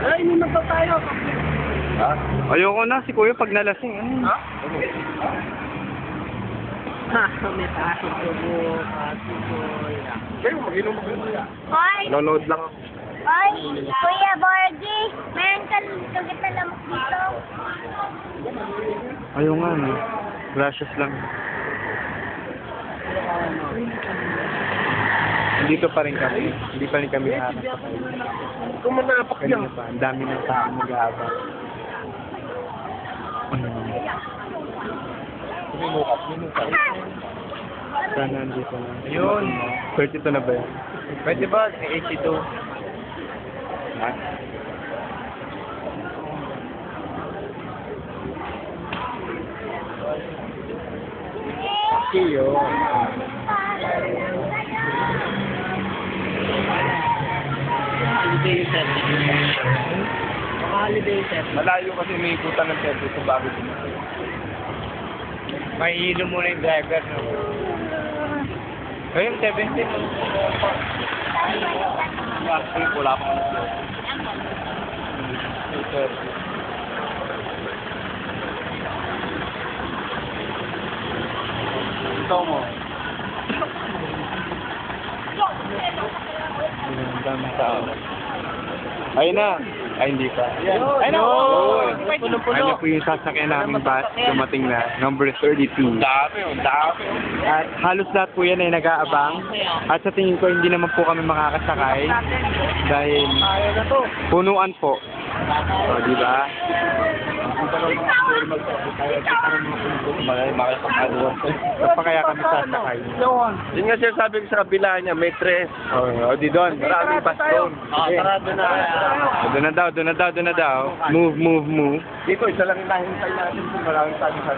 Ay, inuman pa tayo. Ha? Ayoko na si Kuya pag nalasing. Ha? Ha, may pasok ko po. Pasok ko. Kayo, mag-inom mo. Hoy! Nanonood lang ako. Hoy! Kuya Borgie! Meron ka kita lamok dito. Ayaw nga no. Gracias lang. Dito pa rin kami. Hindi pa rin kami hahanap sa kayo. Kung manapak niya. Kanina pa. Ang dami ng tao mag-aabang. Minukat. Sana nandito na. Ayun. 32 na ba yan? Pwede ba? 82. Ha? Kiyo. Holiday set. Holiday set. Malayo kasi may ikutan ng tempo sa bago din. May hilo muna yung driver, no? Ayun, 17. Actually, wala pa na. Ito mo. Ang daming tao. Ayun na. Ay, hindi pa. Ayun na. Ayun na po yung sasakyan namin bus. Dumating na. Number 32. Dami, dami. At halos lahat po yan ay nag-aabang. At sa tingin ko, hindi naman po kami makakasakay. Dahil punuan po. O, di ba? Pa kaya kami sasakay. Yun nga siya sabi ko sa kabila niya, may tres. O, di doon. Maraming baston. Doon na daw, doon na daw, doon na daw. Move, move, move. Dito, isa lang yung nahintay natin kung maraming tayo sa